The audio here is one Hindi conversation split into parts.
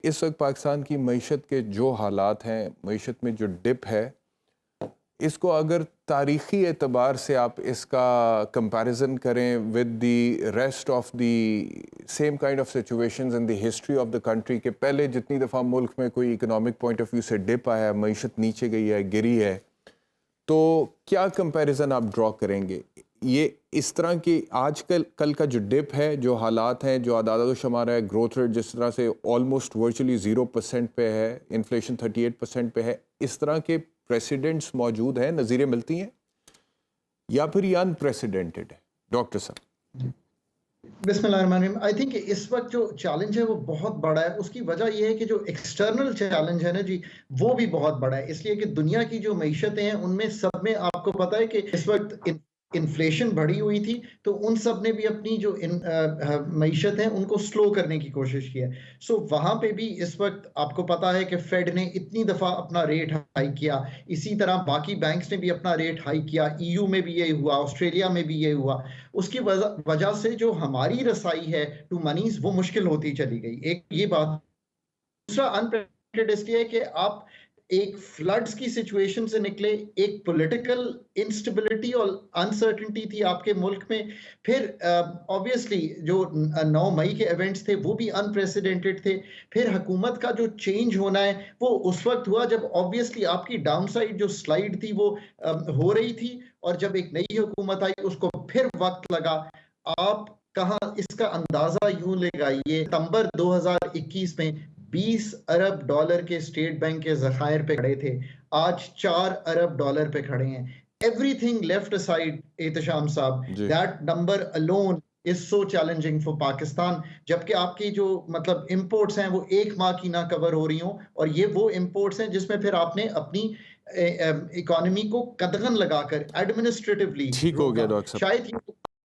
इस वक्त पाकिस्तान की मईशत के जो हालात हैं, मईशत में जो डिप है, इसको अगर तारीख़ी एतबार से आप इसका कंपैरिजन करें with the rest of the same kind of situations in the history of the country के पहले जितनी दफ़ा मुल्क में कोई इकोनॉमिक पॉइंट ऑफ व्यू से डिप आया है, मईशत नीचे गई है, गिरी है, तो क्या कंपैरिजन आप ड्रॉ करेंगे? ये इस तरह की आज कल का जो डिप है, जो हालात हैं, जो आदाद शुमार है, ग्रोथ रेट जिस तरह से ऑलमोस्ट वर्चुअली 0% पे है, इन्फ्लेशन 38% पे है, इस तरह के प्रेसिडेंट्स मौजूद हैं, नज़ीरें मिलती हैं, या फिर ये अनप्रेसिडेंटेड है? डॉक्टर साहब। बिस्मिल्लाहिर्रहमानिर्रहीम। आई थिंक इस वक्त जो चैलेंज है वो बहुत बड़ा है। उसकी वजह ये है कि जो एक्सटर्नल चैलेंज है ना जी, वो भी बहुत बड़ा है। इसलिए कि दुनिया की जो मईशतें हैं उनमें सब में आपको पता है कि इस वक्त इन्फ्लेशन बढ़ी हुई थी, तो उन सब ने भी अपनी जो मईशत है उनको स्लो करने की कोशिश की है। सो वहां पे भी इस वक्त आपको पता है कि फेड ने इतनी दफा अपना रेट हाई किया, इसी तरह बाकी बैंक्स ने भी अपना रेट हाई किया, ईयू में भी ये हुआ, ऑस्ट्रेलिया में भी ये हुआ। उसकी वजह से जो हमारी रसाई है टू मनीज वो मुश्किल होती चली गई। एक ये बात। दूसरा अनप्रेडिक्टेड इसलिए है कि आप एक फ्लड्स की सिचुएशन से निकले, एक पॉलिटिकल इंस्टेबिलिटी और अनसर्टेनिटी थी आपके मुल्क में। फिर ऑब्वियसली जो 9 मई के इवेंट्स थे वो भी अनप्रेसिडेंटेड थे। फिर हुकूमत का जो चेंज होना है वो उस वक्त हुआ जब ऑब्वियसली आपकी डाउनसाइड जो स्लाइड थी वो हो रही थी, और जब एक नई हुकूमत आई उसको फिर वक्त लगा। आप कहाँ इसका अंदाजा यूं लगाइए, सितंबर 2021 में 20 अरब डॉलर के स्टेट बैंक के जखायर पे खड़े थे, आज 4 अरब डॉलर पे खड़े हैं। Everything left aside Ehtesham sahab, जी। That number alone is so challenging for Pakistan. जबकि आपकी जो मतलब इंपोर्ट्स हैं वो एक माह की ना कवर हो रही हो, और ये वो इंपोर्ट्स हैं जिसमें फिर आपने अपनी इकोनॉमी को कदगन लगाकर एडमिनिस्ट्रेटिवली ठीक हो गया रोका। डॉक्टर साहब। शायद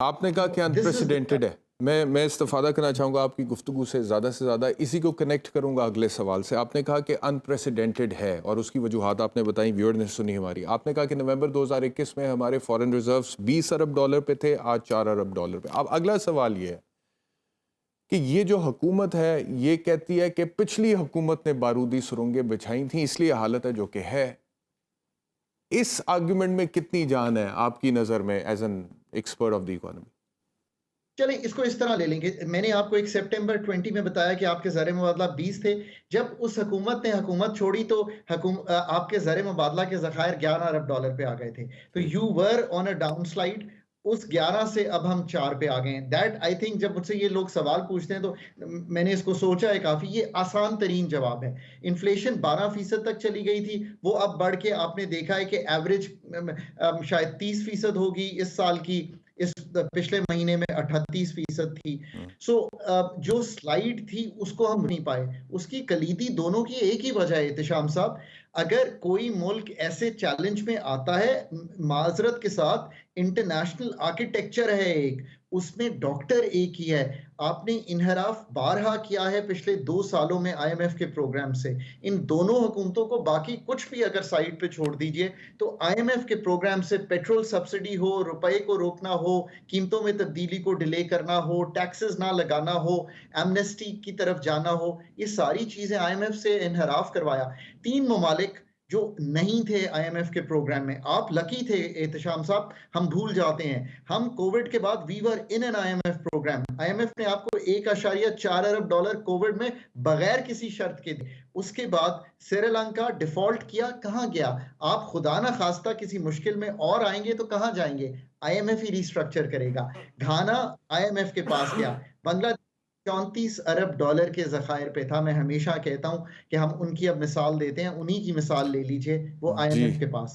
आपने कहा कि दिस इज अनप्रेसिडेंटेड है। मैं इस्तिफादा करना चाहूँगा आपकी गुफ्तगू से ज़्यादा इसी को कनेक्ट करूँगा अगले सवाल से। आपने कहा कि अनप्रेसिडेंटेड है और उसकी वजूहात आपने बताई, व्यूअर ने सुनी हमारी। आपने कहा कि नवंबर 2021 में हमारे फॉरेन रिजर्व्स 20 अरब डॉलर पे थे, आज 4 अरब डॉलर पे। अब अगला सवाल ये है कि ये जो हुकूमत है ये कहती है कि पिछली हुकूमत ने बारूदी सुरंगें बिछाई थी, इसलिए हालत है जो कि है। इस आर्ग्यूमेंट में कितनी जान है आपकी नज़र में as an expert of the economy? चलें इसको इस तरह ले लेंगे। मैंने आपको एक सितंबर 20 में बताया कि आपके ज़र मुबादला 20 थे। जब उस हुकूमत ने हुकूमत छोड़ी तो आपके ज़र मुबादला के ज़खायर 11 अरब डॉलर पे आ गए थे। तो you were on a down slide. उस 11 से अब हम 4 पे आ गए हैं। दैट आई थिंक जब मुझसे ये लोग सवाल पूछते हैं तो मैंने इसको सोचा है काफ़ी, ये आसान तरीन जवाब है। इन्फ्लेशन 12% तक चली गई थी, वो अब बढ़ के आपने देखा है कि एवरेज शायद 30% होगी इस साल की। इस पिछले महीने में 38% थी। सो जो स्लाइड थी उसको हम नहीं पाए। उसकी कलीदी दोनों की एक ही वजह है एहतशाम साहब। अगर कोई मुल्क ऐसे चैलेंज में आता है, माजरत के साथ इंटरनेशनल आर्किटेक्चर है एक, उसमें डॉक्टर एक ही है। आपने इनहराफ बारहा किया है पिछले 2 सालों में आईएमएफ के प्रोग्राम से। इन दोनों हुकूमतों को बाकी कुछ भी अगर साइड पे छोड़ दीजिए, तो आईएमएफ के प्रोग्राम से पेट्रोल सब्सिडी हो, रुपए को रोकना हो, कीमतों में तब्दीली को डिले करना हो, टैक्सेस ना लगाना हो, एमनेस्टी की तरफ जाना हो, ये सारी चीजें आईएमएफ से इनहराफ करवाया। 3 ममालिक जो नहीं थे आईएमएफ के प्रोग्राम में, आप लकी थे एहतशाम साहब। हम भूल जाते हैं, हम कोविड के बाद we were in an IMF programme. IMF ने आपको 1.4 अरब डॉलर कोविड में बगैर किसी शर्त के दी। उसके बाद श्रीलंका डिफॉल्ट किया, कहां गया? आप खुदा ना खास्ता किसी मुश्किल में और आएंगे तो कहां जाएंगे? आईएमएफ ही रिस्ट्रक्चर करेगा। घाना आईएमएफ के पास गया। बांग्लादेश 34 अरब डॉलर के जखायर पे था। मैं हमेशा कहता हूं कि हम उनकी अब मिसाल देते हैं, उन्हीं की मिसाल ले लीजिए, वो जी। आईएमएफ के पास गया।